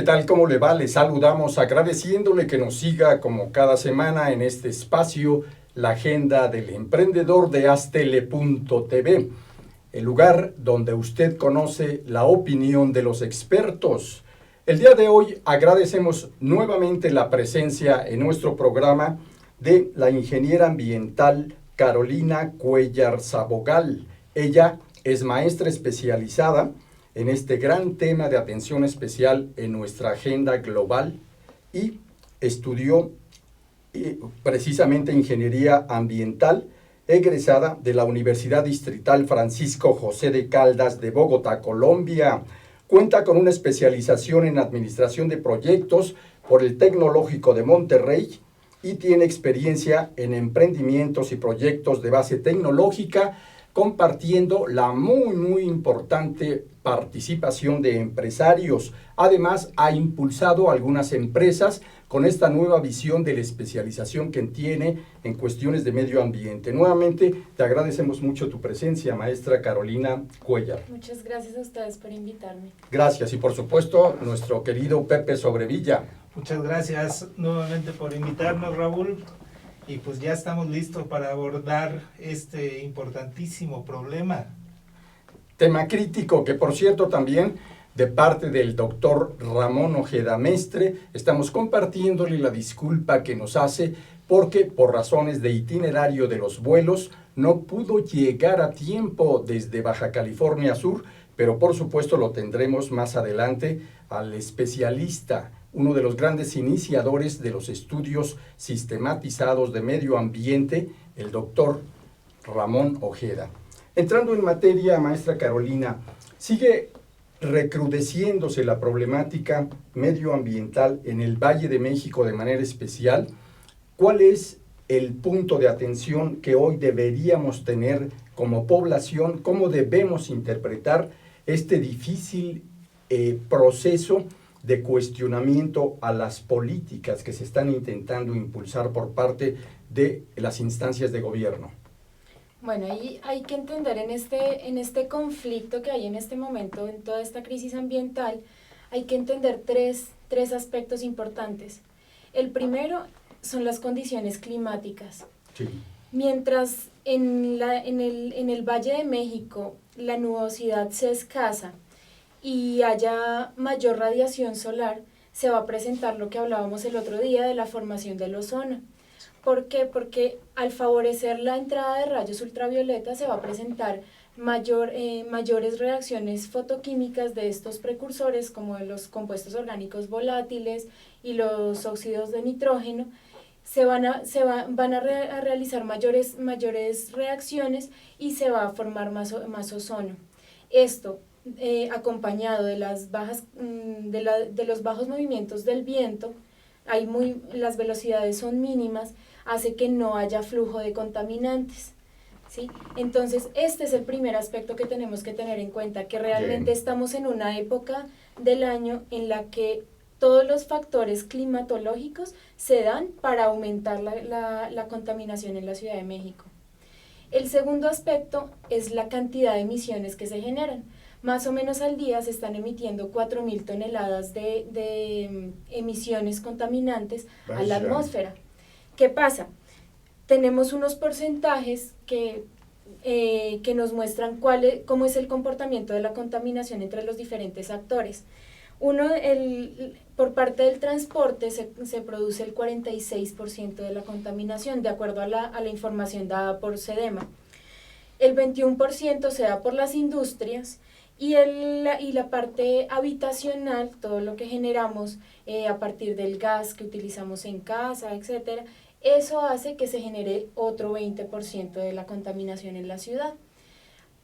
tal? ¿Cómo le va? Le saludamos agradeciéndole que nos siga como cada semana en este espacio, la agenda del emprendedor de Astele.tv, el lugar donde usted conoce la opinión de los expertos. El día de hoy agradecemos nuevamente la presencia en nuestro programa de la ingeniera ambiental Carolina Cuéllar Sabogal. Ella es maestra especializada en este gran tema de atención especial en nuestra agenda global y estudió precisamente ingeniería ambiental, egresada de la Universidad Distrital Francisco José de Caldas de Bogotá, Colombia. Cuenta con una especialización en administración de proyectos por el Tecnológico de Monterrey y tiene experiencia en emprendimientos y proyectos de base tecnológica, compartiendo la muy importante participación de empresarios. Además, ha impulsado algunas empresas con esta nueva visión de la especialización que tiene en cuestiones de medio ambiente. Nuevamente, te agradecemos mucho tu presencia, maestra Carolina Cuéllar. Muchas gracias a ustedes por invitarme. Gracias, y por supuesto, nuestro querido Pepe Sobrevilla. Muchas gracias nuevamente por invitarnos, Raúl. Y pues ya estamos listos para abordar este importantísimo problema. Tema crítico que, por cierto, también de parte del doctor Ramón Ojeda Mestre, estamos compartiéndole la disculpa que nos hace porque por razones de itinerario de los vuelos no pudo llegar a tiempo desde Baja California Sur, pero por supuesto lo tendremos más adelante al especialista, uno de los grandes iniciadores de los estudios sistematizados de medio ambiente, el doctor Ramón Ojeda. Entrando en materia, maestra Carolina, sigue recrudeciéndose la problemática medioambiental en el Valle de México de manera especial. ¿Cuál es el punto de atención que hoy deberíamos tener como población? ¿Cómo debemos interpretar este difícil proceso de cuestionamiento a las políticas que se están intentando impulsar por parte de las instancias de gobierno? Bueno, ahí hay que entender en este conflicto que hay en este momento, en toda esta crisis ambiental, hay que entender tres aspectos importantes. El primero son las condiciones climáticas. Sí. Mientras en el Valle de México la nubosidad se escasa y haya mayor radiación solar, se va a presentar lo que hablábamos el otro día de la formación del ozono. ¿Por qué? Porque al favorecer la entrada de rayos ultravioleta se va a presentar mayores reacciones fotoquímicas de estos precursores como los compuestos orgánicos volátiles y los óxidos de nitrógeno. Van a realizar mayores reacciones y se va a formar más ozono. Esto, acompañado de los bajos movimientos del viento, las velocidades son mínimas, hace que no haya flujo de contaminantes, ¿sí? Entonces, este es el primer aspecto que tenemos que tener en cuenta, que realmente estamos en una época del año en la que todos los factores climatológicos se dan para aumentar la contaminación en la Ciudad de México. El segundo aspecto es la cantidad de emisiones que se generan. Más o menos al día se están emitiendo 4.000 toneladas de emisiones contaminantes a la atmósfera. ¿Qué pasa? Tenemos unos porcentajes que nos muestran cómo es el comportamiento de la contaminación entre los diferentes actores. Por parte del transporte se produce el 46% de la contaminación, de acuerdo a la información dada por SEDEMA. El 21% se da por las industrias y la parte habitacional, todo lo que generamos a partir del gas que utilizamos en casa, etcétera, eso hace que se genere otro 20% de la contaminación en la ciudad.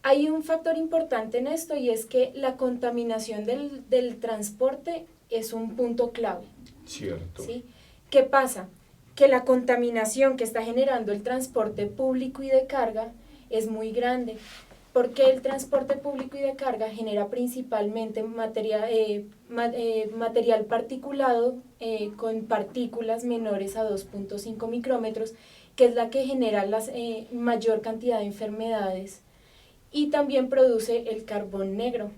Hay un factor importante en esto y es que la contaminación del transporte es un punto clave. Cierto. ¿Sí? ¿Qué pasa? Que la contaminación que está generando el transporte público y de carga es muy grande, porque el transporte público y de carga genera principalmente material particulado con partículas menores a 2.5 micrómetros, que es la que genera la mayor cantidad de enfermedades, y también produce el carbón negro.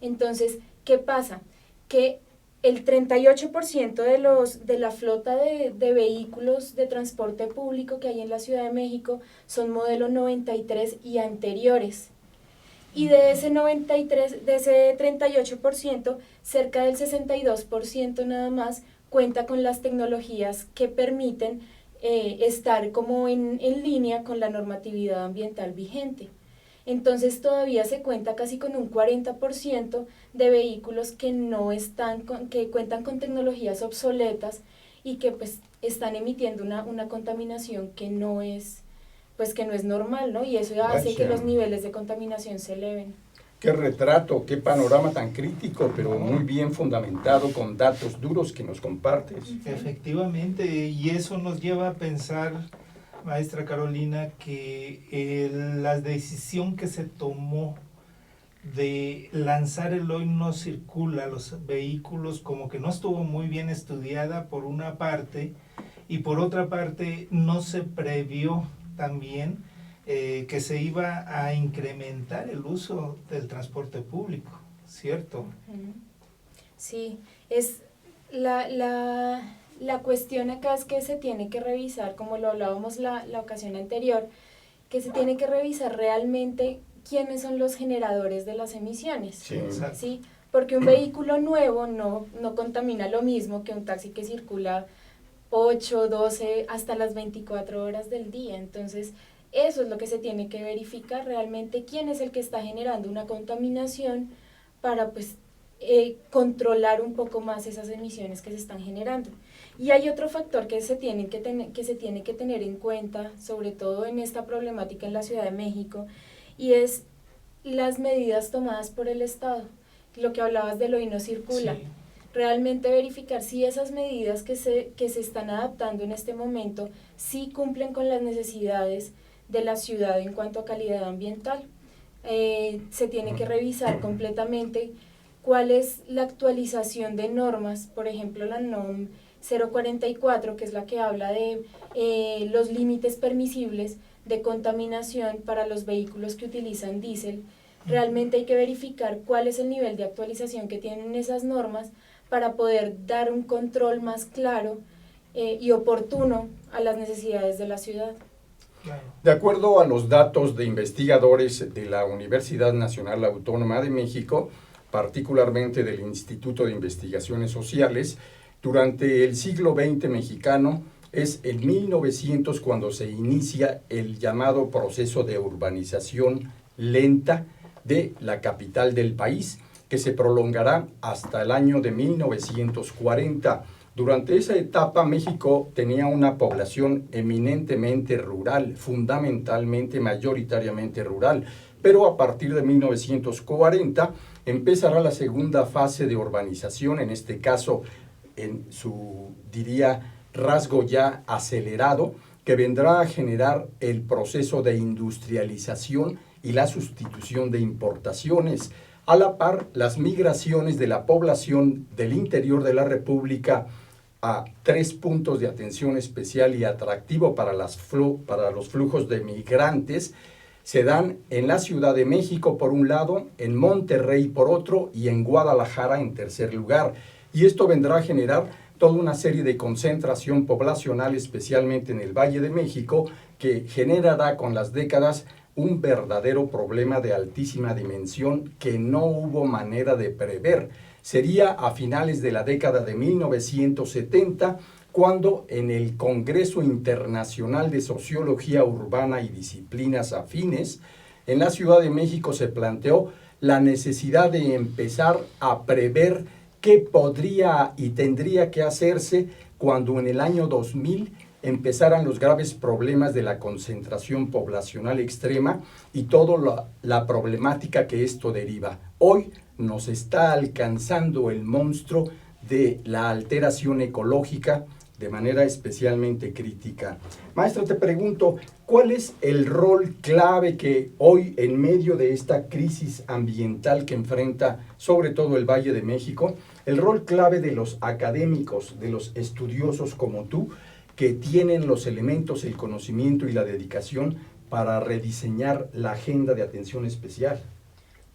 Entonces, ¿qué pasa? Que el 38% de la flota de vehículos de transporte público que hay en la Ciudad de México son modelo 93 y anteriores. Y de ese 38%, cerca del 62% nada más cuenta con las tecnologías que permiten estar como en línea con la normatividad ambiental vigente. Entonces todavía se cuenta casi con un 40% de vehículos que que cuentan con tecnologías obsoletas y que pues están emitiendo una contaminación que no es normal, ¿no? Y eso hace que los niveles de contaminación se eleven. Qué retrato, qué panorama tan crítico, pero muy bien fundamentado con datos duros que nos compartes. Efectivamente, y eso nos lleva a pensar, maestra Carolina, que la decisión que se tomó de lanzar el Hoy No Circula a los vehículos como que no estuvo muy bien estudiada por una parte, y por otra parte no se previó también que se iba a incrementar el uso del transporte público, ¿cierto? Sí, es la cuestión acá es que se tiene que revisar, como lo hablábamos la ocasión anterior, que se tiene que revisar realmente quiénes son los generadores de las emisiones. Sí. ¿Sí? Porque un vehículo nuevo no contamina lo mismo que un taxi que circula 8, 12, hasta las 24 horas del día. Entonces, eso es lo que se tiene que verificar realmente, quién es el que está generando una contaminación para pues controlar un poco más esas emisiones que se están generando. Y hay otro factor que se tiene que tener en cuenta, sobre todo en esta problemática en la Ciudad de México, y es las medidas tomadas por el Estado. Lo que hablabas del Hoy No Circula. Sí. Realmente verificar si esas medidas que se están adaptando en este momento sí cumplen con las necesidades de la ciudad en cuanto a calidad ambiental. Se tiene que revisar completamente cuál es la actualización de normas, por ejemplo la NOM 044, que es la que habla de los límites permisibles de contaminación para los vehículos que utilizan diésel. Realmente hay que verificar cuál es el nivel de actualización que tienen esas normas para poder dar un control más claro y oportuno a las necesidades de la ciudad. De acuerdo a los datos de investigadores de la Universidad Nacional Autónoma de México, particularmente del Instituto de Investigaciones Sociales, durante el siglo XX mexicano es en 1900 cuando se inicia el llamado proceso de urbanización lenta de la capital del país, que se prolongará hasta el año de 1940. Durante esa etapa, México tenía una población eminentemente rural, fundamentalmente, mayoritariamente rural, pero a partir de 1940 empezará la segunda fase de urbanización, en este caso en su, diría, rasgo ya acelerado, que vendrá a generar el proceso de industrialización y la sustitución de importaciones. A la par, las migraciones de la población del interior de la República a 3 puntos de atención especial y atractivo para los flujos de migrantes se dan en la Ciudad de México por un lado, en Monterrey por otro y en Guadalajara en tercer lugar. Y esto vendrá a generar toda una serie de concentración poblacional, especialmente en el Valle de México, que generará con las décadas un verdadero problema de altísima dimensión que no hubo manera de prever. Sería a finales de la década de 1970 cuando en el Congreso Internacional de Sociología Urbana y Disciplinas Afines, en la Ciudad de México se planteó la necesidad de empezar a prever qué podría y tendría que hacerse cuando en el año 2000 empezaran los graves problemas de la concentración poblacional extrema y toda la problemática que esto deriva. Hoy nos está alcanzando el monstruo de la alteración ecológica de manera especialmente crítica. Maestra, te pregunto, ¿cuál es el rol clave que hoy, en medio de esta crisis ambiental que enfrenta sobre todo el Valle de México, el rol clave de los académicos, de los estudiosos como tú, que tienen los elementos, el conocimiento y la dedicación para rediseñar la agenda de atención especial?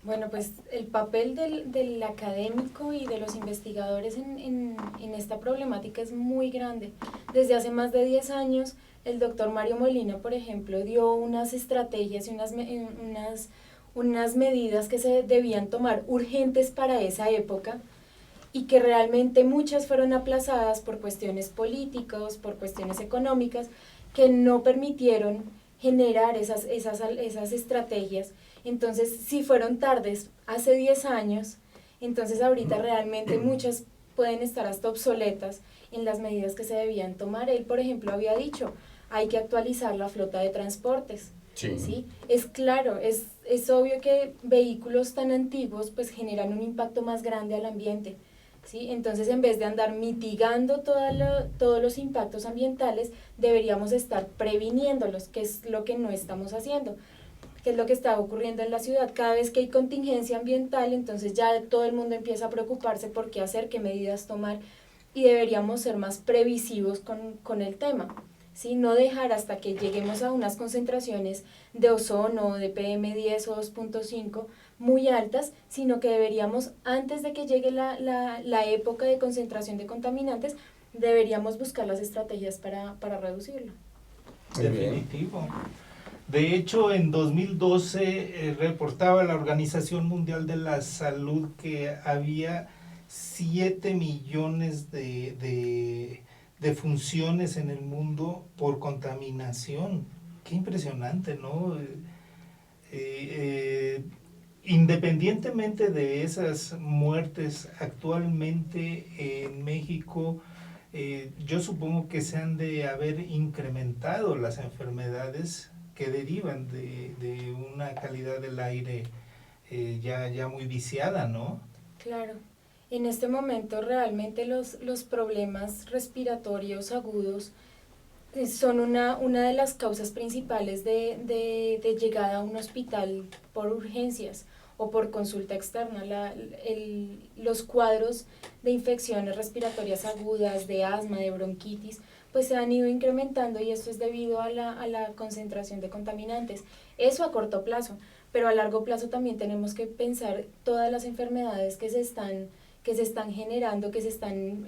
Bueno, pues el papel del académico y de los investigadores en esta problemática es muy grande. Desde hace más de 10 años, el doctor Mario Molina, por ejemplo, dio unas estrategias y unas medidas que se debían tomar urgentes para esa época y que realmente muchas fueron aplazadas por cuestiones políticas, por cuestiones económicas, que no permitieron generar esas estrategias. Entonces, si fueron tardes hace 10 años, entonces ahorita realmente muchas pueden estar hasta obsoletas en las medidas que se debían tomar. Él, por ejemplo, había dicho, hay que actualizar la flota de transportes. Sí. ¿Sí? Es claro, es obvio que vehículos tan antiguos pues generan un impacto más grande al ambiente. ¿Sí? Entonces, en vez de andar mitigando todos los impactos ambientales, deberíamos estar previniéndolos, que es lo que no estamos haciendo, que es lo que está ocurriendo en la ciudad. Cada vez que hay contingencia ambiental, entonces ya todo el mundo empieza a preocuparse por qué hacer, qué medidas tomar, y deberíamos ser más previsivos con el tema. ¿Sí? No dejar hasta que lleguemos a unas concentraciones de ozono, de PM10 o 2.5 muy altas, sino que deberíamos, antes de que llegue la época de concentración de contaminantes, deberíamos buscar las estrategias para reducirlo. Definitivo. De hecho, en 2012 reportaba la Organización Mundial de la Salud que había 7 millones de funciones en el mundo por contaminación. Qué impresionante, ¿no? Independientemente de esas muertes actualmente en México, yo supongo que se han de haber incrementado las enfermedades que derivan de una calidad del aire ya muy viciada, ¿no? Claro. En este momento realmente los problemas respiratorios agudos son una de las causas principales de llegada a un hospital por urgencias o por consulta externa. Los cuadros de infecciones respiratorias agudas, de asma, de bronquitis, pues se han ido incrementando, y esto es debido a la concentración de contaminantes. Eso a corto plazo, pero a largo plazo también tenemos que pensar todas las enfermedades que se están generando, que se están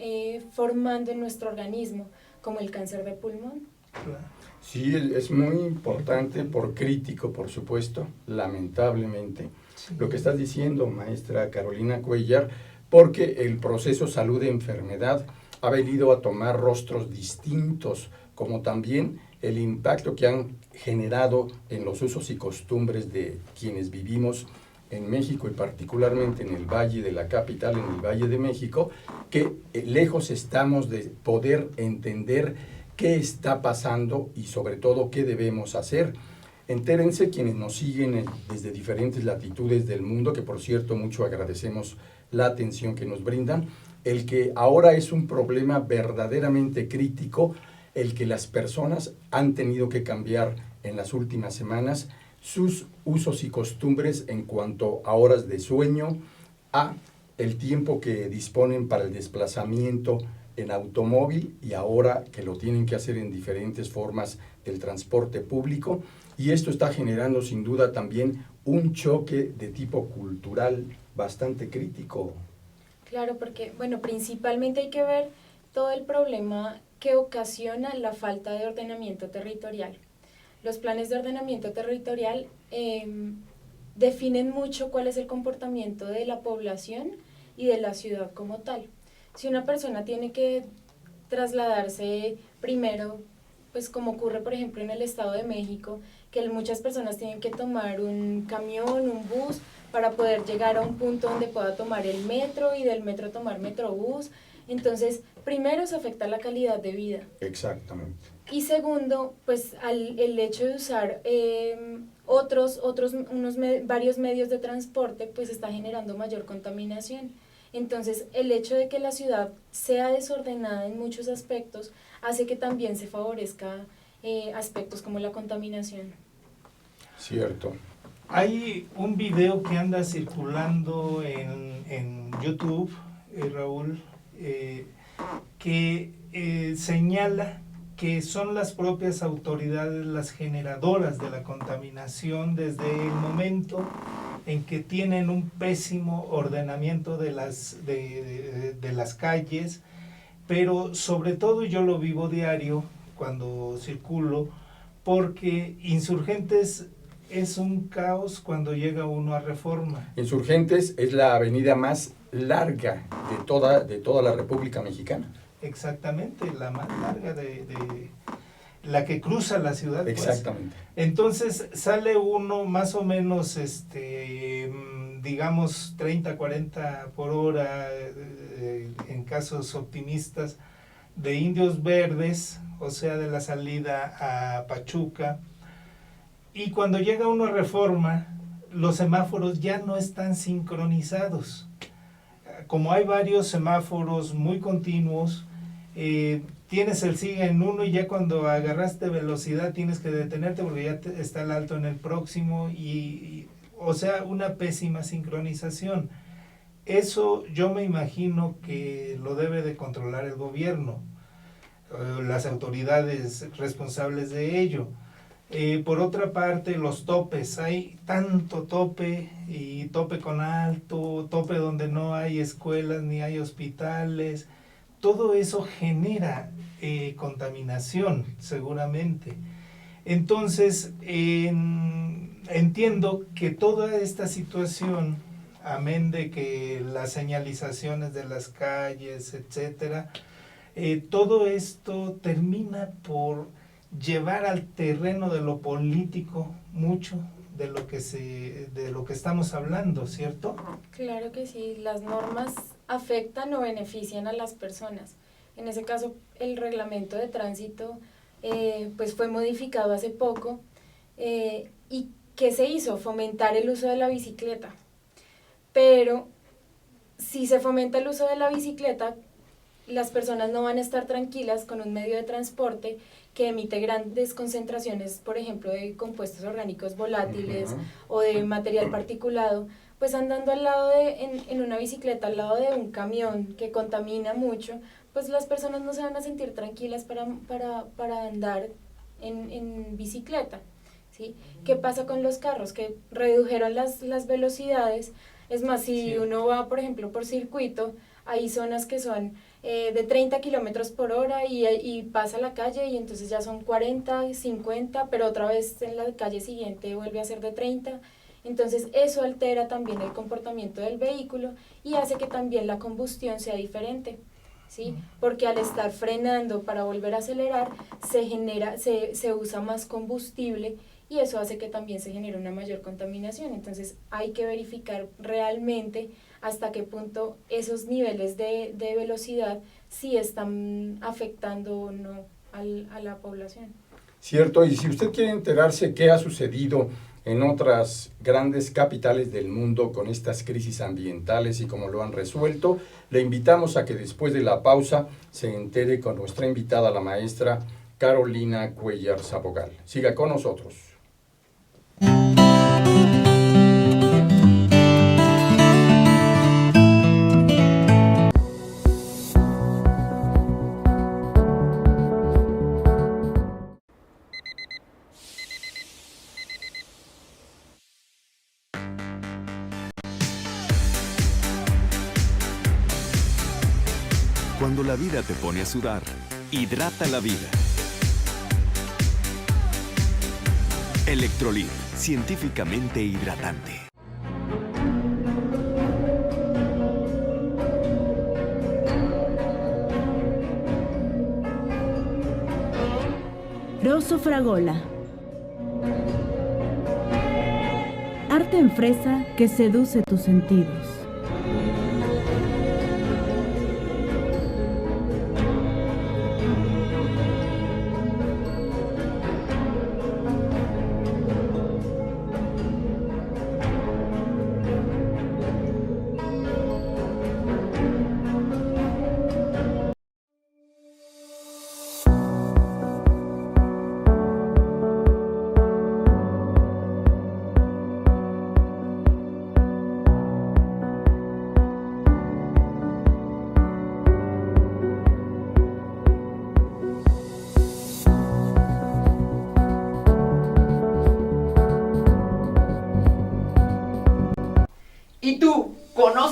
formando en nuestro organismo, como el cáncer de pulmón. Sí, es muy importante, por crítico, por supuesto, lamentablemente, lo que estás diciendo, maestra Carolina Cuéllar, porque el proceso salud-enfermedad ha venido a tomar rostros distintos, como también el impacto que han generado en los usos y costumbres de quienes vivimos en México, y particularmente en el Valle de la Capital, en el Valle de México, que lejos estamos de poder entender qué está pasando y sobre todo qué debemos hacer. Entérense quienes nos siguen desde diferentes latitudes del mundo, que por cierto mucho agradecemos la atención que nos brindan, el que ahora es un problema verdaderamente crítico, el que las personas han tenido que cambiar en las últimas semanas sus usos y costumbres en cuanto a horas de sueño, a el tiempo que disponen para el desplazamiento en automóvil, y ahora que lo tienen que hacer en diferentes formas del transporte público, y esto está generando sin duda también un choque de tipo cultural bastante crítico. Claro, porque, bueno, principalmente hay que ver todo el problema que ocasiona la falta de ordenamiento territorial. Los planes de ordenamiento territorial definen mucho cuál es el comportamiento de la población y de la ciudad como tal. Si una persona tiene que trasladarse primero, pues como ocurre por ejemplo en el Estado de México, que muchas personas tienen que tomar un camión, un bus, para poder llegar a un punto donde pueda tomar el metro y del metro tomar metrobús. Entonces, primero se afecta la calidad de vida. Exactamente. Y segundo, pues el hecho de usar varios medios de transporte, pues está generando mayor contaminación. Entonces, el hecho de que la ciudad sea desordenada en muchos aspectos hace que también se favorezca aspectos como la contaminación. Cierto. Hay un video que anda circulando en YouTube, Raúl, que señala que son las propias autoridades las generadoras de la contaminación desde el momento en que tienen un pésimo ordenamiento de las calles, pero sobre todo yo lo vivo diario cuando circulo, porque Insurgentes es un caos cuando llega uno a Reforma. Insurgentes es la avenida más larga de toda la República Mexicana. Exactamente, la más larga de la que cruza la ciudad. Exactamente. Pues. Entonces sale uno más o menos, digamos, 30, 40 por hora, en casos optimistas, de Indios Verdes, o sea, de la salida a Pachuca. Y cuando llega uno a Reforma, los semáforos ya no están sincronizados. Como hay varios semáforos muy continuos, tienes el sigue en uno y ya cuando agarraste velocidad tienes que detenerte porque ya está el alto en el próximo o sea, una pésima sincronización. Eso yo me imagino que lo debe de controlar el gobierno, las autoridades responsables de ello. Por otra parte, los topes, hay tanto tope y tope con alto, tope donde no hay escuelas ni hay hospitales, todo eso genera contaminación seguramente. Entonces, entiendo que toda esta situación, amén de que las señalizaciones de las calles, etcétera, todo esto termina por llevar al terreno de lo político mucho de lo que estamos hablando, ¿cierto? Claro que sí, las normas afectan o benefician a las personas. En ese caso, el reglamento de tránsito pues fue modificado hace poco y ¿qué se hizo? Fomentar el uso de la bicicleta. Pero si se fomenta el uso de la bicicleta, las personas no van a estar tranquilas con un medio de transporte que emite grandes concentraciones, por ejemplo, de compuestos orgánicos volátiles o de material particulado, pues andando al lado en una bicicleta, al lado de un camión que contamina mucho, pues las personas no se van a sentir tranquilas para andar en bicicleta, ¿sí? ¿Qué pasa con los carros? Que redujeron las velocidades. Es más, si uno va, por ejemplo, por circuito, hay zonas que son de 30 kilómetros por hora y pasa la calle y entonces ya son 40, 50, pero otra vez en la calle siguiente vuelve a ser de 30. Entonces eso altera también el comportamiento del vehículo y hace que también la combustión sea diferente, ¿sí? Porque al estar frenando para volver a acelerar, se usa más combustible y eso hace que también se genere una mayor contaminación. Entonces hay que verificar realmente hasta qué punto esos niveles de velocidad sí están afectando o no a la población. Cierto, y si usted quiere enterarse qué ha sucedido en otras grandes capitales del mundo con estas crisis ambientales y cómo lo han resuelto, le invitamos a que después de la pausa se entere con nuestra invitada, la maestra Carolina Cuéllar Sabogal. Siga con nosotros. Cuando la vida te pone a sudar, hidrata la vida. Electrolit, científicamente hidratante. Rosso Fragola. Arte en fresa que seduce tus sentidos.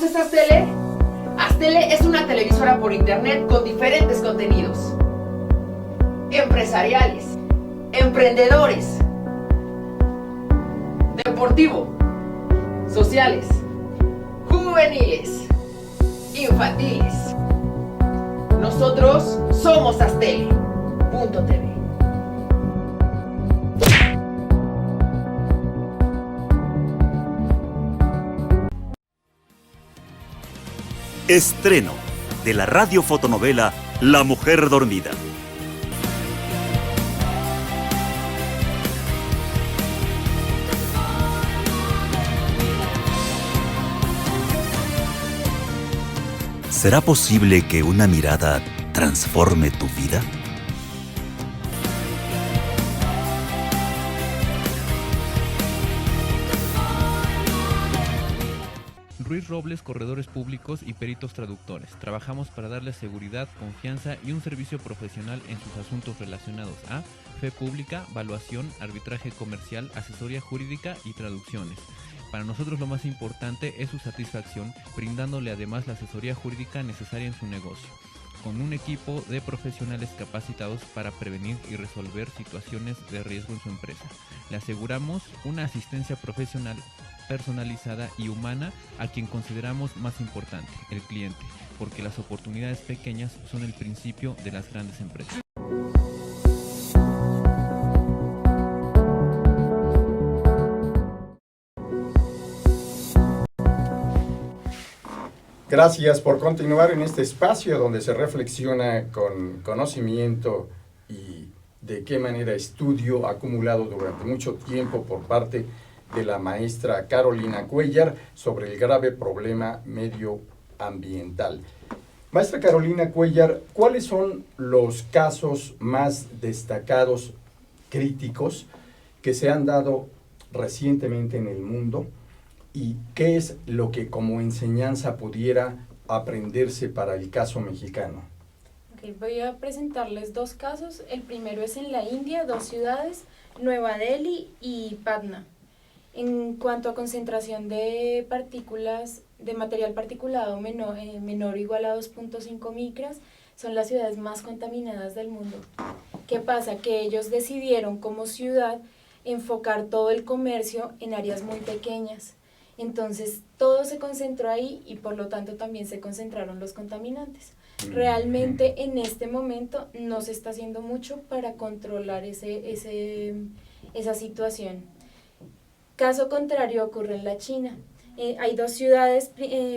¿Conoces Astele? Astele es una televisora por internet con diferentes contenidos empresariales, emprendedores, deportivo, sociales, juveniles, infantiles. Nosotros somos Astele.tv. Estreno de la radiofotonovela La Mujer Dormida. ¿Será posible que una mirada transforme tu vida? Ruiz Robles, corredores públicos y peritos traductores. Trabajamos para darles seguridad, confianza y un servicio profesional en sus asuntos relacionados a fe pública, valuación, arbitraje comercial, asesoría jurídica y traducciones. Para nosotros lo más importante es su satisfacción, brindándole además la asesoría jurídica necesaria en su negocio, con un equipo de profesionales capacitados para prevenir y resolver situaciones de riesgo en su empresa. Le aseguramos una asistencia profesional personalizada y humana a quien consideramos más importante, el cliente, porque las oportunidades pequeñas son el principio de las grandes empresas. Gracias por continuar en este espacio donde se reflexiona con conocimiento y de qué manera estudio acumulado durante mucho tiempo por parte de la maestra Carolina Cuéllar sobre el grave problema medioambiental. Maestra Carolina Cuéllar, ¿cuáles son los casos más destacados, críticos, que se han dado recientemente en el mundo? ¿Y qué es lo que como enseñanza pudiera aprenderse para el caso mexicano? Okay, voy a presentarles dos casos. El primero es en la India, dos ciudades, Nueva Delhi y Patna. En cuanto a concentración de partículas, de material particulado menor o igual a 2.5 micras, son las ciudades más contaminadas del mundo. ¿Qué pasa? Que ellos decidieron como ciudad enfocar todo el comercio en áreas muy pequeñas. Entonces todo se concentró ahí y por lo tanto también se concentraron los contaminantes. Realmente en este momento no se está haciendo mucho para controlar esa situación. Caso contrario ocurre en la China. Hay dos ciudades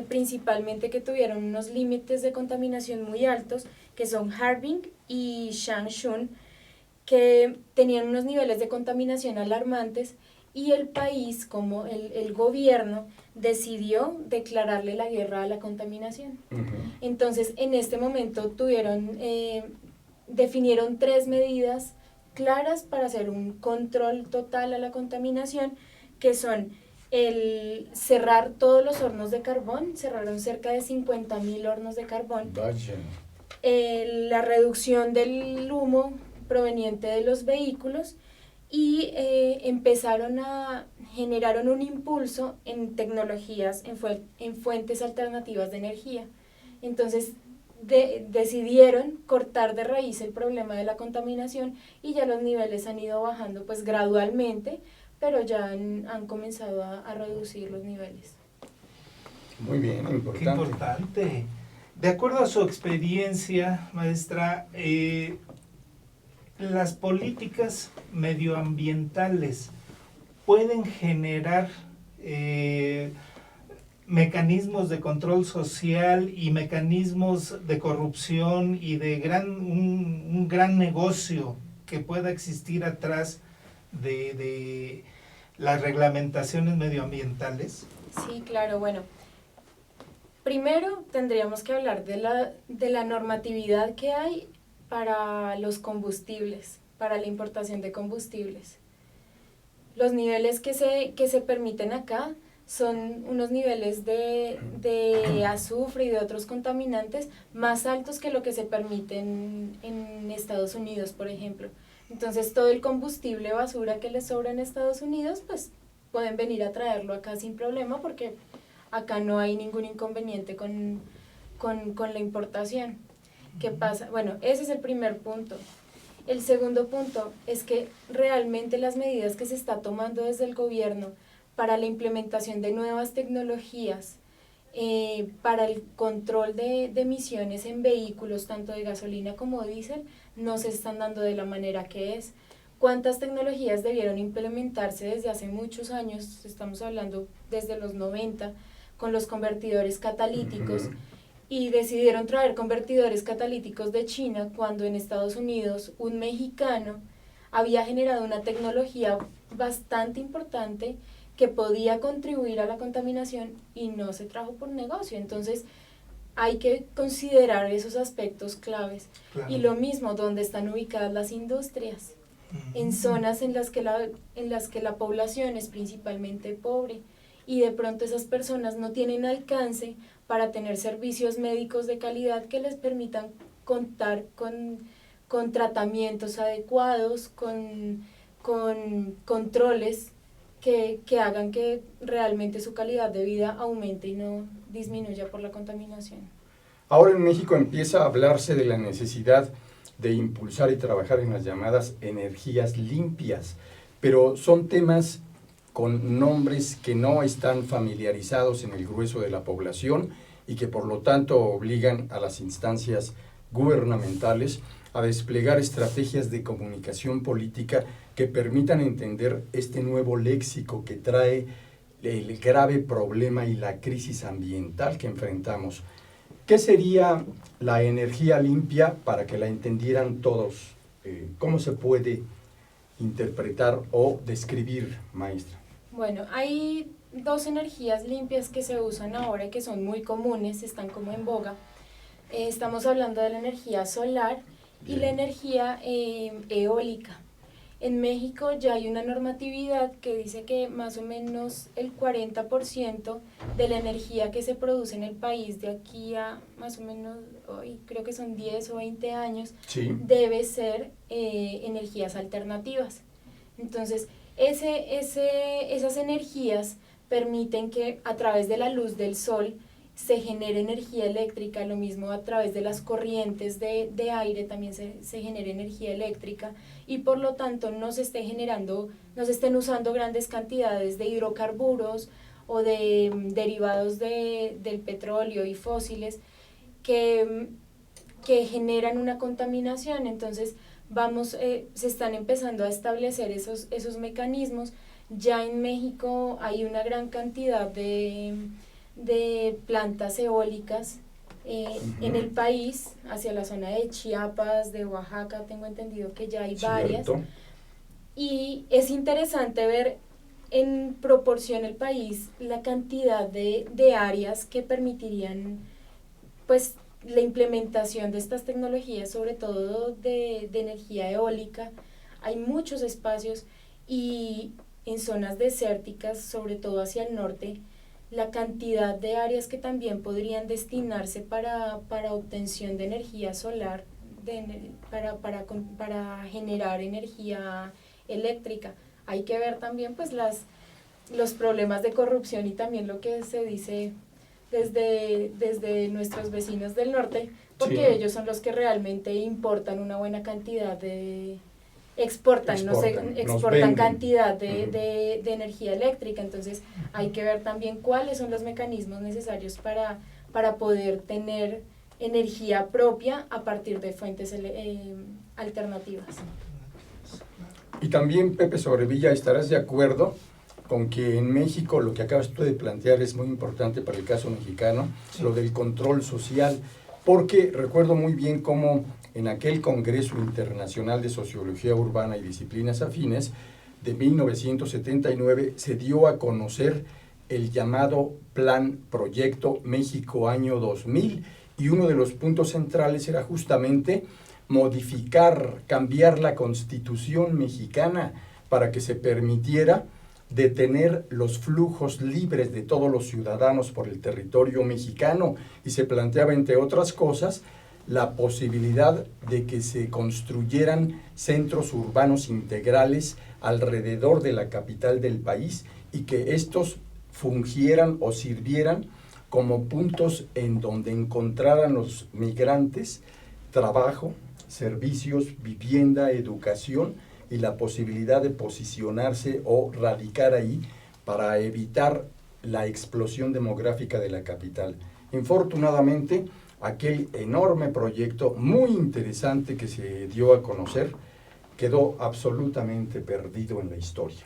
principalmente que tuvieron unos límites de contaminación muy altos, que son Harbin y Changchun, que tenían unos niveles de contaminación alarmantes, y el país, como el gobierno, decidió declararle la guerra a la contaminación. Entonces, en este momento definieron 3 medidas claras para hacer un control total a la contaminación, que son el cerrar todos los hornos de carbón, cerraron cerca de 50.000 hornos de carbón. Vaya. La reducción del humo proveniente de los vehículos, y generaron un impulso en tecnologías, en fuentes alternativas de energía. Entonces decidieron cortar de raíz el problema de la contaminación y ya los niveles han ido bajando pues gradualmente, pero ya han comenzado a reducir los niveles. Muy bien, importante. Qué importante. De acuerdo a su experiencia, maestra, las políticas medioambientales pueden generar mecanismos de control social y mecanismos de corrupción y de un gran negocio que pueda existir atrás de las reglamentaciones medioambientales. Sí, claro, bueno. Primero tendríamos que hablar de la normatividad que hay para los combustibles, para la importación de combustibles. Los niveles que se permiten acá son unos niveles de azufre y de otros contaminantes más altos que lo que se permite en Estados Unidos, por ejemplo. Entonces todo el combustible basura que les sobra en Estados Unidos, pues pueden venir a traerlo acá sin problema, porque acá no hay ningún inconveniente con la importación. ¿Qué pasa? Bueno, ese es el primer punto. El segundo punto es que realmente las medidas que se está tomando desde el gobierno para la implementación de nuevas tecnologías, para el control de emisiones en vehículos, tanto de gasolina como diésel, no se están dando de la manera que es. ¿Cuántas tecnologías debieron implementarse desde hace muchos años? Estamos hablando desde los 90, con los convertidores catalíticos, y decidieron traer convertidores catalíticos de China cuando en Estados Unidos un mexicano había generado una tecnología bastante importante que podía contribuir a la contaminación y no se trajo por negocio. Entonces hay que considerar esos aspectos claves. Claro. Y lo mismo, donde están ubicadas las industrias, en zonas en las que la población es principalmente pobre y de pronto esas personas no tienen alcance para tener servicios médicos de calidad que les permitan contar con tratamientos adecuados, con controles que hagan que realmente su calidad de vida aumente y no disminuya por la contaminación. Ahora en México empieza a hablarse de la necesidad de impulsar y trabajar en las llamadas energías limpias, pero son temas con nombres que no están familiarizados en el grueso de la población y que por lo tanto obligan a las instancias gubernamentales a desplegar estrategias de comunicación política que permitan entender este nuevo léxico que trae el grave problema y la crisis ambiental que enfrentamos. ¿Qué sería la energía limpia para que la entendieran todos? ¿Cómo se puede interpretar o describir, maestra? Bueno, hay dos energías limpias que se usan ahora y que son muy comunes, están como en boga. Estamos hablando de la energía solar y la energía eólica. En México ya hay una normatividad que dice que más o menos el 40% de la energía que se produce en el país de aquí a más o menos, hoy creo que son 10 o 20 años, sí, debe ser energías alternativas. Entonces, esas energías permiten que a través de la luz del sol se genere energía eléctrica, lo mismo a través de las corrientes de aire también se genera energía eléctrica y por lo tanto no se estén usando grandes cantidades de hidrocarburos o de derivados del petróleo y fósiles que generan una contaminación. Entonces se están empezando a establecer esos mecanismos. Ya en México hay una gran cantidad de plantas eólicas en el país, hacia la zona de Chiapas, de Oaxaca, tengo entendido que ya hay varias. Y es interesante ver en proporción el país la cantidad de áreas que permitirían pues la implementación de estas tecnologías, sobre todo de energía eólica. Hay muchos espacios y en zonas desérticas, sobre todo hacia el norte, la cantidad de áreas que también podrían destinarse para obtención de energía solar, para generar energía eléctrica. Hay que ver también pues los problemas de corrupción y también lo que se dice desde nuestros vecinos del norte, porque sí, ellos son los que realmente importan una buena cantidad exportan cantidad de energía eléctrica. Entonces hay que ver también cuáles son los mecanismos necesarios para poder tener energía propia a partir de fuentes alternativas. Y también, Pepe Sobrevilla, ¿estarás de acuerdo con que en México lo que acabas tú de plantear es muy importante para el caso mexicano, sí, lo del control social? Porque recuerdo muy bien cómo en aquel Congreso Internacional de Sociología Urbana y Disciplinas Afines de 1979 se dio a conocer el llamado Plan Proyecto México Año 2000 y uno de los puntos centrales era justamente cambiar la Constitución mexicana para que se permitiera detener los flujos libres de todos los ciudadanos por el territorio mexicano y se planteaba, entre otras cosas, la posibilidad de que se construyeran centros urbanos integrales alrededor de la capital del país y que estos fungieran o sirvieran como puntos en donde encontraran los migrantes trabajo, servicios, vivienda, educación y la posibilidad de posicionarse o radicar ahí para evitar la explosión demográfica de la capital. Infortunadamente, aquel enorme proyecto muy interesante que se dio a conocer quedó absolutamente perdido en la historia.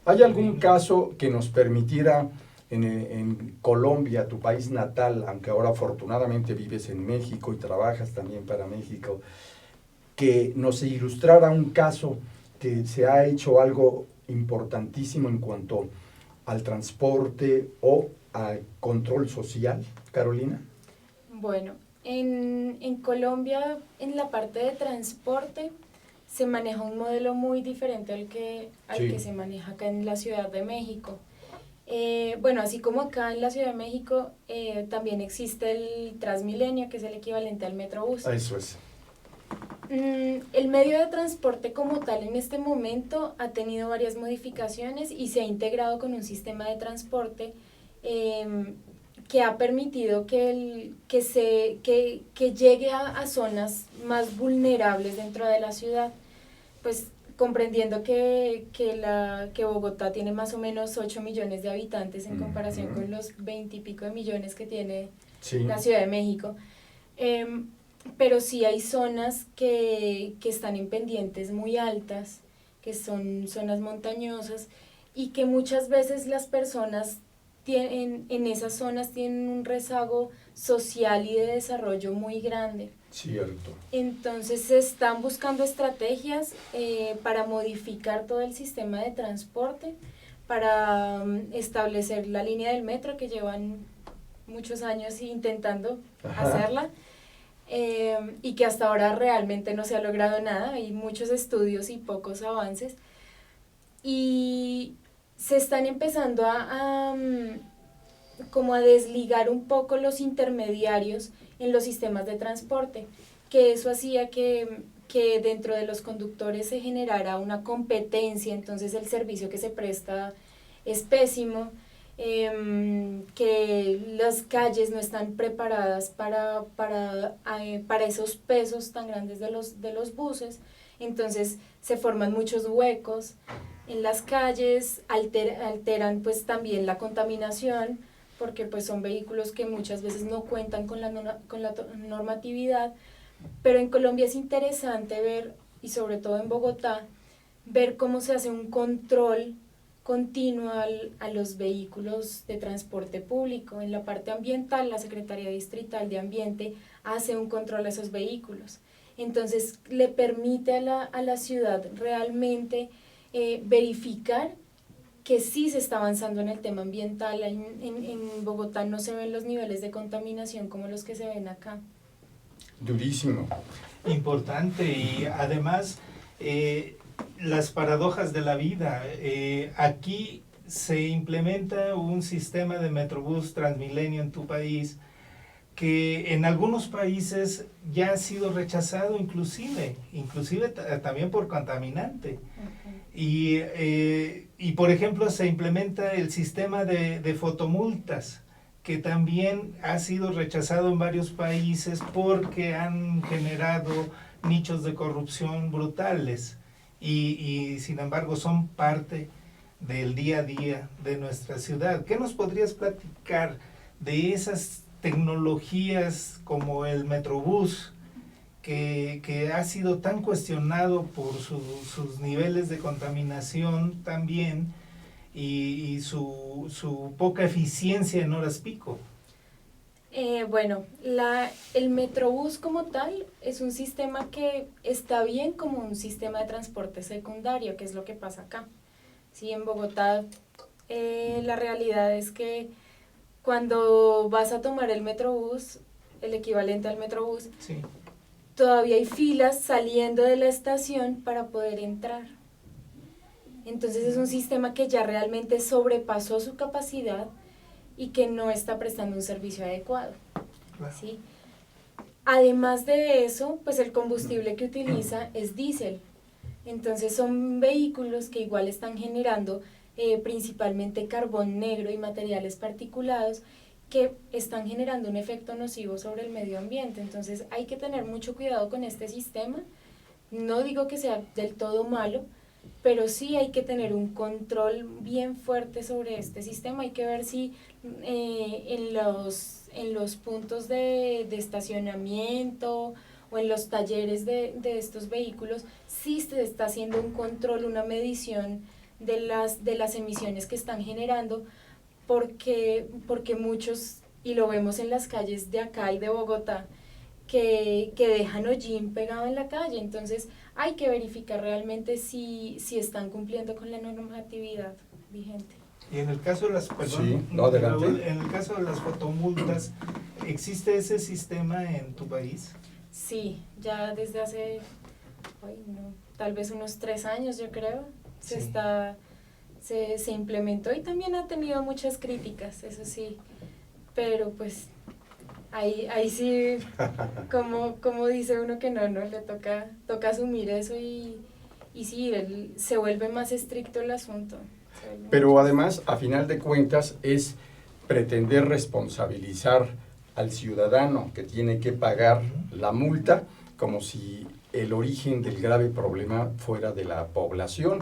¿Hay algún caso que nos permitiera en Colombia, tu país natal, aunque ahora afortunadamente vives en México y trabajas también para México, que nos ilustrara un caso que se ha hecho algo importantísimo en cuanto al transporte o al control social, Carolina? Bueno, en Colombia, en la parte de transporte, se maneja un modelo muy diferente al que se maneja acá en la Ciudad de México. Bueno, así como acá en la Ciudad de México, también existe el Transmilenio, que es el equivalente al Metrobús. Eso es. El medio de transporte como tal en este momento ha tenido varias modificaciones y se ha integrado con un sistema de transporte que ha permitido que llegue a zonas más vulnerables dentro de la ciudad, pues comprendiendo que Bogotá tiene más o menos 8 millones de habitantes en comparación con los 20 y pico de millones que tiene la Ciudad de México. Pero sí hay zonas que están en pendientes muy altas, que son zonas montañosas, y que muchas veces las personas en esas zonas tienen un rezago social y de desarrollo muy grande. Cierto. Entonces se están buscando estrategias para modificar todo el sistema de transporte, para establecer la línea del metro, que llevan muchos años intentando hacerla, y que hasta ahora realmente no se ha logrado nada. Hay muchos estudios y pocos avances, y se están empezando como a desligar un poco los intermediarios en los sistemas de transporte, que eso hacía que dentro de los conductores se generara una competencia. Entonces el servicio que se presta es pésimo, que las calles no están preparadas para esos pesos tan grandes de los buses. Entonces se forman muchos huecos en las calles, alteran pues también la contaminación, porque pues son vehículos que muchas veces no cuentan con la normatividad. Pero en Colombia es interesante ver, y sobre todo en Bogotá, ver cómo se hace un control continuo a los vehículos de transporte público. En la parte ambiental, la Secretaría Distrital de Ambiente hace un control a esos vehículos. Entonces le permite a la ciudad realmente verificar que sí se está avanzando en el tema ambiental. En Bogotá no se ven los niveles de contaminación como los que se ven acá. Durísimo. Importante, y además las paradojas de la vida. Aquí se implementa un sistema de Metrobús Transmilenio en tu país que en algunos países ya ha sido rechazado inclusive también por contaminante. Y por ejemplo se implementa el sistema de fotomultas, que también ha sido rechazado en varios países porque han generado nichos de corrupción brutales, y sin embargo son parte del día a día de nuestra ciudad. ¿Qué nos podrías platicar de esas tecnologías como el Metrobús, que ha sido tan cuestionado por sus niveles de contaminación también, y su poca eficiencia en horas pico? Bueno, el Metrobús como tal es un sistema que está bien como un sistema de transporte secundario, que es lo que pasa acá. Sí, en Bogotá la realidad es que cuando vas a tomar el Metrobús, el equivalente al Metrobús, sí, todavía hay filas saliendo de la estación para poder entrar. Entonces es un sistema que ya realmente sobrepasó su capacidad y que no está prestando un servicio adecuado. Claro. ¿Sí? Además de eso, pues el combustible que utiliza es diésel. Entonces son vehículos que igual están generando principalmente carbón negro y materiales particulados, que están generando un efecto nocivo sobre el medio ambiente. Entonces hay que tener mucho cuidado con este sistema. No digo que sea del todo malo, pero sí hay que tener un control bien fuerte sobre este sistema. Hay que ver si en los puntos de estacionamiento o en los talleres de estos vehículos, sí se está haciendo un control, una medición de las emisiones que están generando, porque muchos, y lo vemos en las calles de acá y de Bogotá, que dejan hollín pegado en la calle. Entonces hay que verificar realmente si están cumpliendo con la normatividad vigente. Y en el caso de las, adelante. En el caso de las fotomultas, ¿existe ese sistema en tu país? Sí, ya desde hace, tal vez unos 3 años, yo creo, se implementó, y también ha tenido muchas críticas, eso sí, pero pues ahí sí, como dice uno que no le toca asumir eso, y sí, se vuelve más estricto el asunto. Pero además, a final de cuentas, es pretender responsabilizar al ciudadano que tiene que pagar la multa, como si el origen del grave problema fuera de la población.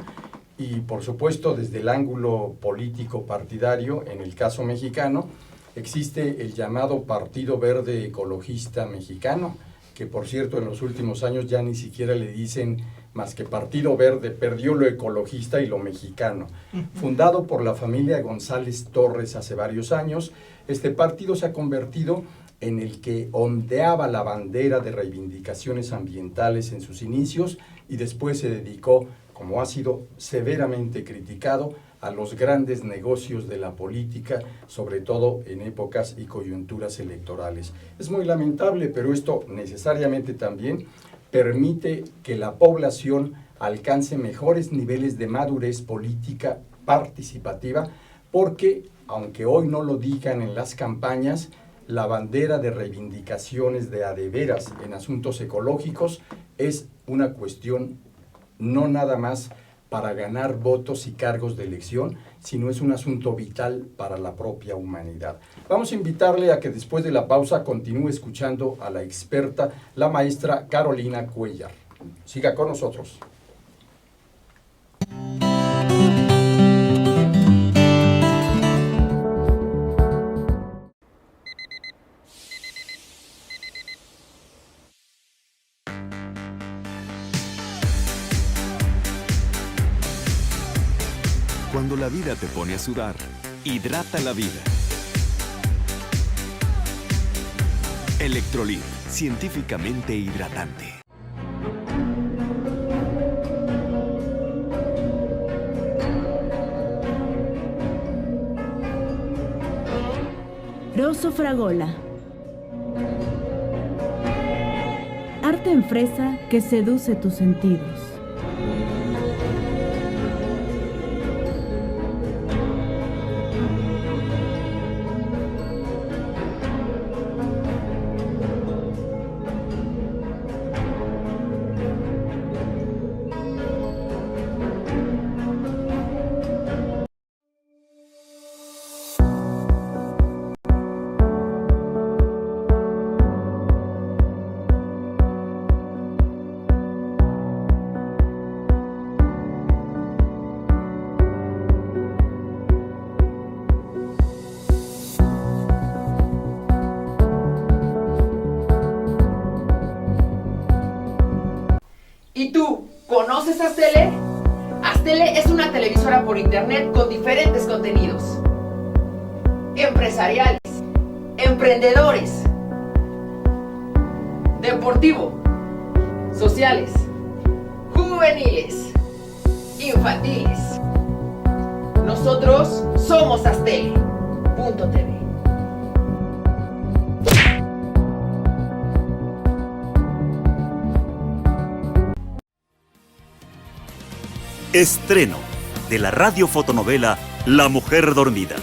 Y por supuesto, desde el ángulo político partidario, en el caso mexicano, existe el llamado Partido Verde Ecologista Mexicano, que por cierto en los últimos años ya ni siquiera le dicen más que Partido Verde, perdió lo ecologista y lo mexicano. Fundado por la familia González Torres hace varios años, este partido se ha convertido en el que ondeaba la bandera de reivindicaciones ambientales en sus inicios, y después se dedicó, como ha sido severamente criticado, a los grandes negocios de la política, sobre todo en épocas y coyunturas electorales. Es muy lamentable, pero esto necesariamente también permite que la población alcance mejores niveles de madurez política participativa, porque, aunque hoy no lo digan en las campañas, la bandera de reivindicaciones de a de veras en asuntos ecológicos es una cuestión no nada más para ganar votos y cargos de elección, sino es un asunto vital para la propia humanidad. Vamos a invitarle a que después de la pausa continúe escuchando a la experta, la maestra Carolina Cuellar. Siga con nosotros. Cuando la vida te pone a sudar, hidrata la vida. Electrolit, científicamente hidratante. Rosso Fragola. Arte en fresa que seduce tus sentidos. ¿Y tú, conoces Astele? Astele es una televisora por internet con diferentes contenidos empresariales, emprendedores, deportivo, sociales, juveniles, infantiles. Nosotros somos Astele.tv. Estreno de la radiofotonovela La Mujer Dormida.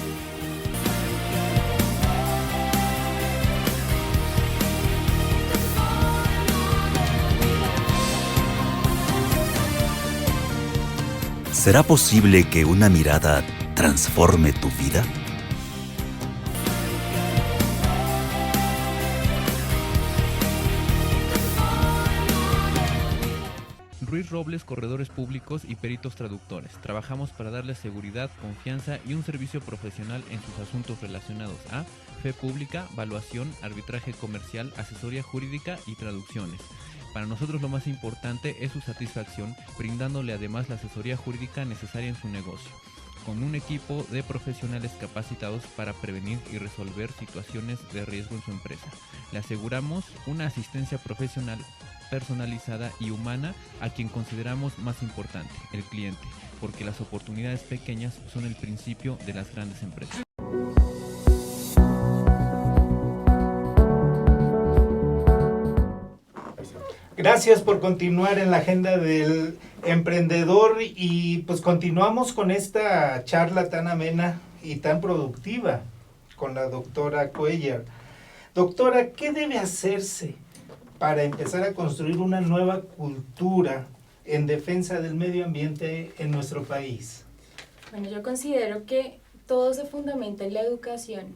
¿Será posible que una mirada transforme tu vida? Ruiz Robles, corredores públicos y peritos traductores. Trabajamos para darles seguridad, confianza y un servicio profesional en sus asuntos relacionados a fe pública, valuación, arbitraje comercial, asesoría jurídica y traducciones. Para nosotros lo más importante es su satisfacción, brindándole además la asesoría jurídica necesaria en su negocio, con un equipo de profesionales capacitados para prevenir y resolver situaciones de riesgo en su empresa. Le aseguramos una asistencia profesional personalizada y humana a quien consideramos más importante, el cliente, porque las oportunidades pequeñas son el principio de las grandes empresas. Gracias por continuar en la agenda del emprendedor y pues continuamos con esta charla tan amena y tan productiva con la doctora Cuellar. Doctora, ¿qué debe hacerse para empezar a construir una nueva cultura en defensa del medio ambiente en nuestro país? Bueno, yo considero que todo se fundamenta en la educación.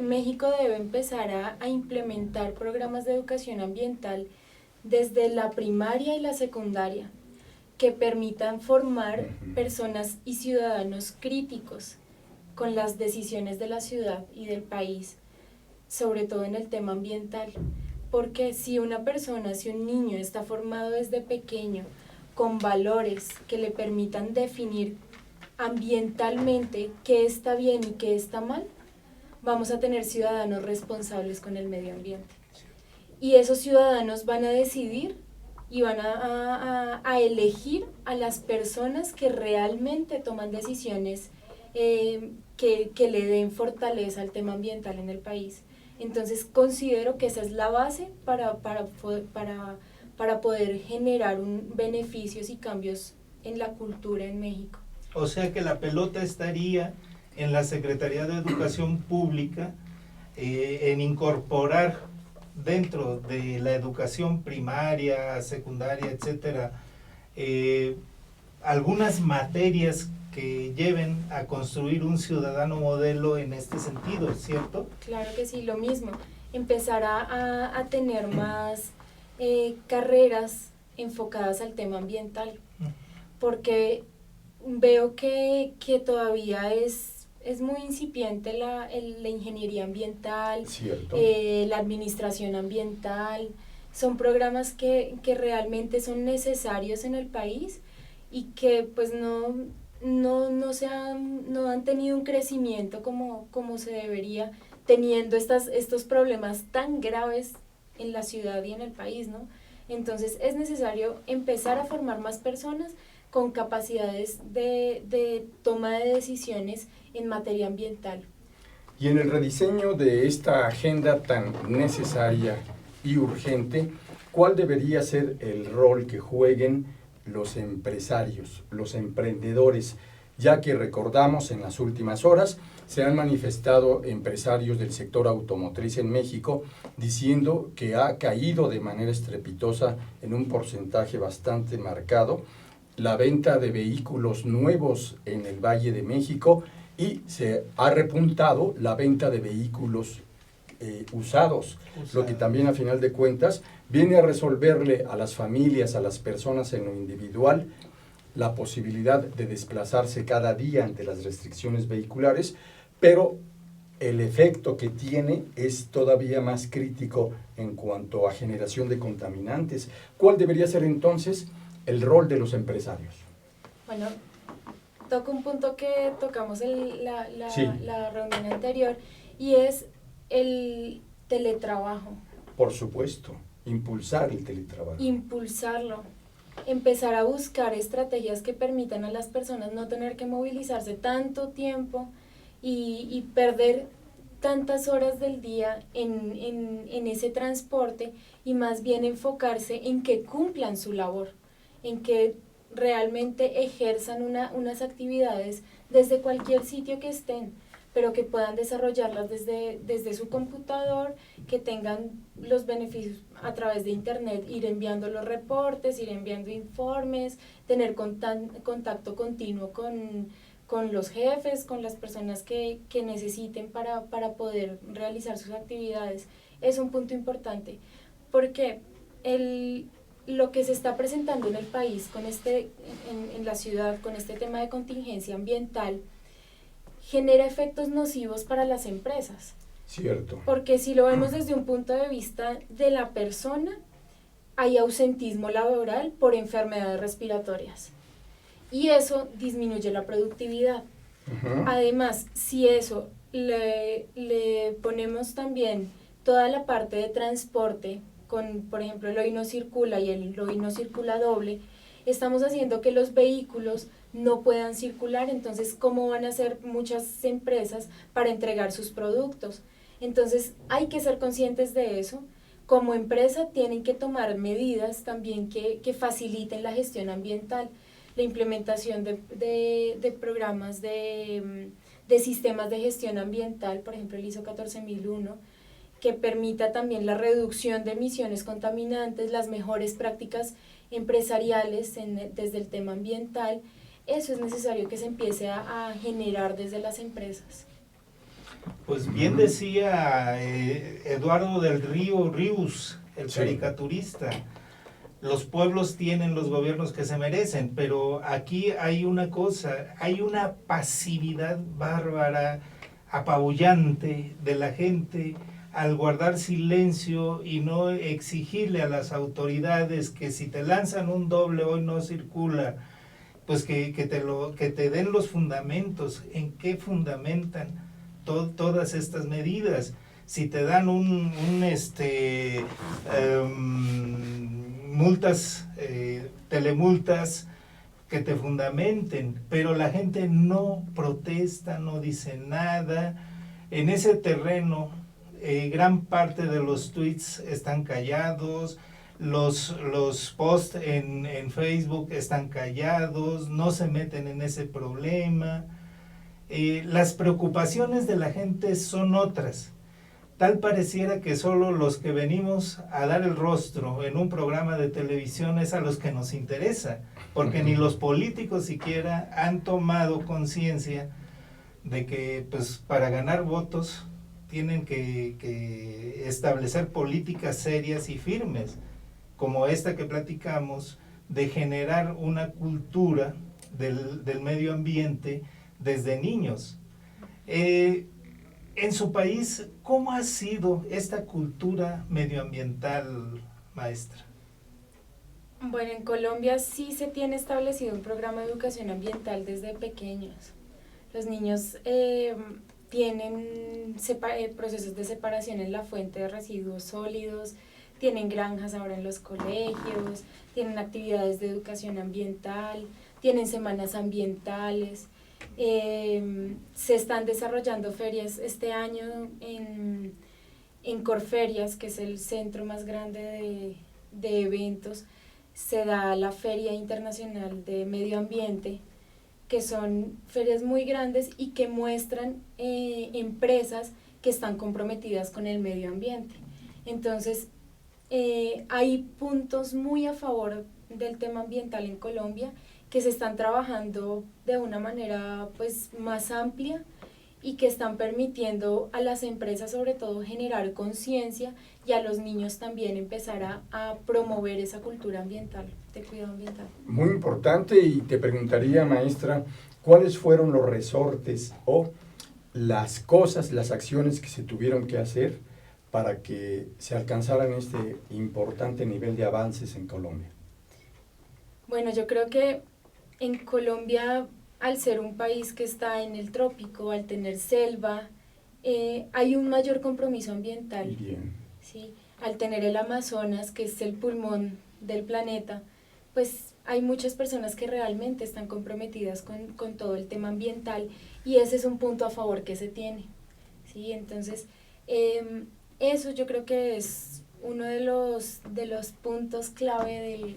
México debe empezar a implementar programas de educación ambiental desde la primaria y la secundaria que permitan formar personas y ciudadanos críticos con las decisiones de la ciudad y del país, sobre todo en el tema ambiental. Porque si una persona, si un niño está formado desde pequeño con valores que le permitan definir ambientalmente qué está bien y qué está mal, vamos a tener ciudadanos responsables con el medio ambiente. Y esos ciudadanos van a decidir y van a elegir a las personas que realmente toman decisiones que le den fortaleza al tema ambiental en el país. Entonces considero que esa es la base para poder generar beneficios y cambios en la cultura en México. O sea que la pelota estaría en la Secretaría de Educación Pública en incorporar dentro de la educación primaria, secundaria, etcétera, algunas materias que lleven a construir un ciudadano modelo en este sentido, ¿cierto? Claro que sí, lo mismo, empezar a tener más carreras enfocadas al tema ambiental, porque veo que todavía es muy incipiente la ingeniería ambiental, la administración ambiental. Son programas que realmente son necesarios en el país y que pues no han tenido un crecimiento como se debería, teniendo estos problemas tan graves en la ciudad y en el país, ¿no? Entonces es necesario empezar a formar más personas con capacidades de toma de decisiones en materia ambiental. Y en el rediseño de esta agenda tan necesaria y urgente, ¿cuál debería ser el rol que jueguen los empresarios, los emprendedores? Ya que recordamos en las últimas horas, se han manifestado empresarios del sector automotriz en México diciendo que ha caído de manera estrepitosa en un porcentaje bastante marcado la venta de vehículos nuevos en el Valle de México y se ha repuntado la venta de vehículos usados, lo que también a final de cuentas viene a resolverle a las familias, a las personas en lo individual, la posibilidad de desplazarse cada día ante las restricciones vehiculares, pero el efecto que tiene es todavía más crítico en cuanto a generación de contaminantes. ¿Cuál debería ser entonces el rol de los empresarios? Bueno, toco un punto que tocamos en la reunión anterior y es el teletrabajo. Por supuesto, impulsar el teletrabajo. Impulsarlo, empezar a buscar estrategias que permitan a las personas no tener que movilizarse tanto tiempo y perder tantas horas del día en ese transporte y más bien enfocarse en que cumplan su labor, en que realmente ejerzan unas actividades desde cualquier sitio que estén, pero que puedan desarrollarlas desde su computador, que tengan los beneficios a través de internet, ir enviando los reportes, ir enviando informes, tener contacto continuo con los jefes, con las personas que necesiten para poder realizar sus actividades. Es un punto importante, porque lo que se está presentando en el país, en la ciudad, con este tema de contingencia ambiental, genera efectos nocivos para las empresas. Cierto. Porque si lo vemos desde un punto de vista de la persona, hay ausentismo laboral por enfermedades respiratorias. Y eso disminuye la productividad. Uh-huh. Además, si eso le ponemos también toda la parte de transporte, con, por ejemplo, el hoy no circula y el hoy no circula doble, estamos haciendo que los vehículos no puedan circular. Entonces, ¿cómo van a hacer muchas empresas para entregar sus productos? Entonces, hay que ser conscientes de eso. Como empresa tienen que tomar medidas también que faciliten la gestión ambiental, la implementación de programas de sistemas de gestión ambiental, por ejemplo el ISO 14001, que permita también la reducción de emisiones contaminantes, las mejores prácticas empresariales desde el tema ambiental. Eso es necesario que se empiece a generar desde las empresas. Pues bien decía Eduardo del Río Ríos, el caricaturista, los pueblos tienen los gobiernos que se merecen, pero aquí hay una cosa, hay una pasividad bárbara, apabullante de la gente al guardar silencio y no exigirle a las autoridades que si te lanzan un doble hoy no circula, pues que te den los fundamentos, en qué fundamentan todas estas medidas. Si te dan multas, telemultas, que te fundamenten, pero la gente no protesta, no dice nada. En ese terreno, gran parte de los tweets están callados, los posts en Facebook están callados, no se meten en ese problema. Las preocupaciones de la gente son otras. Tal pareciera que solo los que venimos a dar el rostro en un programa de televisión es a los que nos interesa, porque ni los políticos siquiera han tomado conciencia de que pues para ganar votos tienen que establecer políticas serias y firmes, como esta que platicamos, de generar una cultura del medio ambiente desde niños. En su país, ¿cómo ha sido esta cultura medioambiental, maestra? Bueno, en Colombia sí se tiene establecido un programa de educación ambiental desde pequeños. Los niños tienen procesos de separación en la fuente de residuos sólidos, tienen granjas ahora en los colegios, tienen actividades de educación ambiental, tienen semanas ambientales. Se están desarrollando ferias este año en Corferias, que es el centro más grande de eventos. Se da la Feria Internacional de Medio Ambiente, que son ferias muy grandes y que muestran empresas que están comprometidas con el medio ambiente. Entonces, hay puntos muy a favor del tema ambiental en Colombia, que se están trabajando de una manera pues más amplia y que están permitiendo a las empresas sobre todo generar conciencia y a los niños también empezar a promover esa cultura ambiental, de cuidado ambiental. Muy importante, y te preguntaría, maestra, ¿cuáles fueron los resortes o las cosas, las acciones que se tuvieron que hacer para que se alcanzaran este importante nivel de avances en Colombia? Bueno, yo creo que en Colombia, al ser un país que está en el trópico, al tener selva, hay un mayor compromiso ambiental. Bien. ¿Sí? Al tener el Amazonas, que es el pulmón del planeta, pues hay muchas personas que realmente están comprometidas con todo el tema ambiental, y ese es un punto a favor que se tiene. ¿Sí? Entonces, eso yo creo que es uno de los puntos clave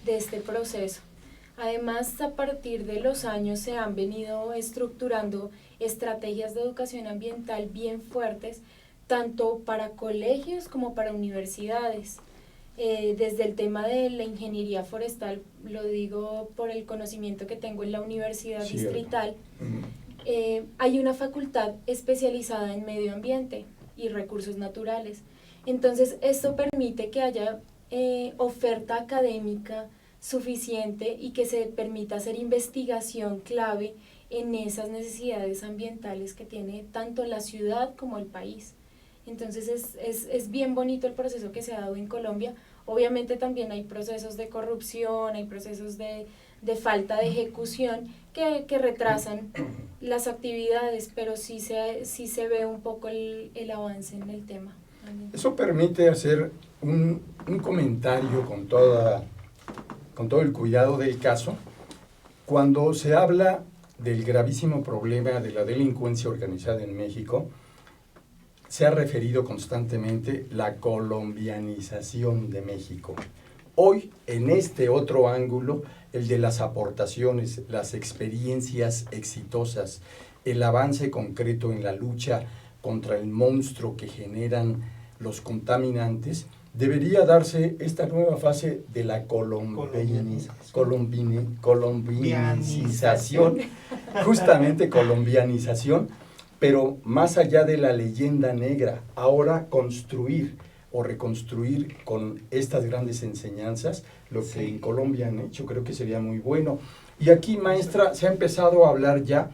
de este proceso. Además, a partir de los años se han venido estructurando estrategias de educación ambiental bien fuertes, tanto para colegios como para universidades. Desde el tema de la ingeniería forestal, lo digo por el conocimiento que tengo en la Universidad Distrital, hay una facultad especializada en medio ambiente y recursos naturales. Entonces, esto permite que haya oferta académica suficiente y que se permita hacer investigación clave en esas necesidades ambientales que tiene tanto la ciudad como el país. Entonces es bien bonito el proceso que se ha dado en Colombia. Obviamente también hay procesos de corrupción, hay procesos de falta de ejecución que retrasan las actividades, pero sí se ve un poco el avance en el tema. Eso permite hacer un comentario con todo el cuidado del caso. Cuando se habla del gravísimo problema de la delincuencia organizada en México, se ha referido constantemente la colombianización de México. Hoy, en este otro ángulo, el de las aportaciones, las experiencias exitosas, el avance concreto en la lucha contra el monstruo que generan los contaminantes, debería darse esta nueva fase de la colombianización, justamente colombianización, pero más allá de la leyenda negra, ahora construir o reconstruir con estas grandes enseñanzas lo que en Colombia han hecho, creo que sería muy bueno. Y aquí, maestra, se ha empezado a hablar ya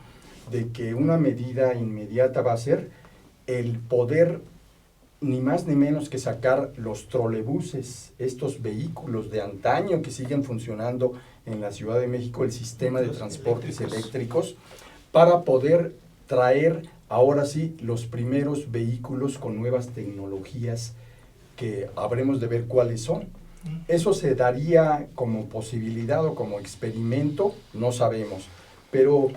de que una medida inmediata va a ser el poder ni más ni menos que sacar los trolebuses, estos vehículos de antaño que siguen funcionando en la Ciudad de México, el sistema de transportes eléctricos, para poder traer ahora sí los primeros vehículos con nuevas tecnologías que habremos de ver cuáles son. Eso se daría como posibilidad o como experimento, no sabemos. Pero,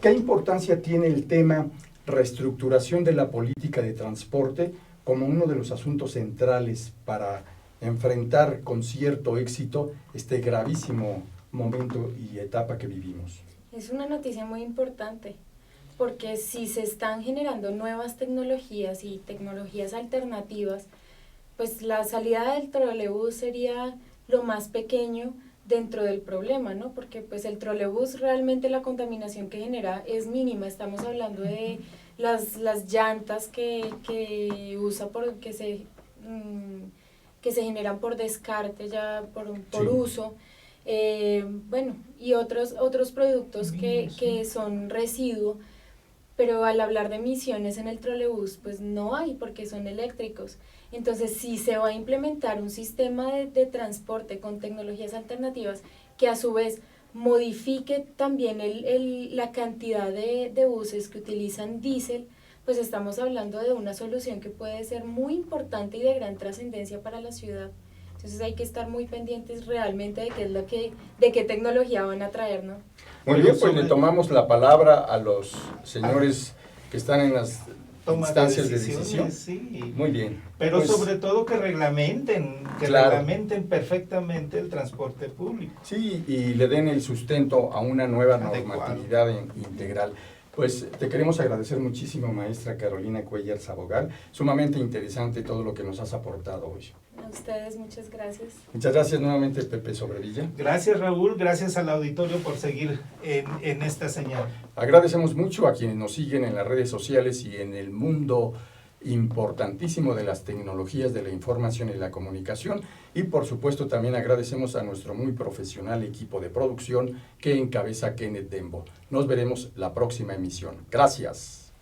¿qué importancia tiene el tema reestructuración de la política de transporte como uno de los asuntos centrales para enfrentar con cierto éxito este gravísimo momento y etapa que vivimos? Es una noticia muy importante, porque si se están generando nuevas tecnologías y tecnologías alternativas, pues la salida del trolebús sería lo más pequeño dentro del problema, ¿no? Porque pues el trolebús realmente la contaminación que genera es mínima. Estamos hablando de las llantas que usa que se generan por descarte, ya por uso, bueno, y otros productos que son residuo. Pero al hablar de emisiones en el trolebús, pues no hay, porque son eléctricos. Entonces, si se va a implementar un sistema de transporte con tecnologías alternativas que a su vez modifique también la cantidad de buses que utilizan diésel, pues estamos hablando de una solución que puede ser muy importante y de gran trascendencia para la ciudad. Entonces hay que estar muy pendientes realmente de qué es de qué tecnología van a traer, ¿no? Muy bien, pues le tomamos la palabra a los señores que están en las instancias de decisión. Sí. Muy bien. Pero pues, sobre todo que reglamenten perfectamente el transporte público. Sí, y le den el sustento a una nueva Adecuado. normatividad integral. Pues te queremos agradecer muchísimo, maestra Carolina Cuéllar Sabogal. Sumamente interesante todo lo que nos has aportado hoy. A ustedes, muchas gracias. Muchas gracias nuevamente, Pepe Sobrevilla. Gracias, Raúl. Gracias al auditorio por seguir en esta señal. Agradecemos mucho a quienes nos siguen en las redes sociales y en el mundo importantísimo de las tecnologías de la información y la comunicación, y por supuesto también agradecemos a nuestro muy profesional equipo de producción que encabeza Kenneth Dembo. Nos veremos la próxima emisión. Gracias.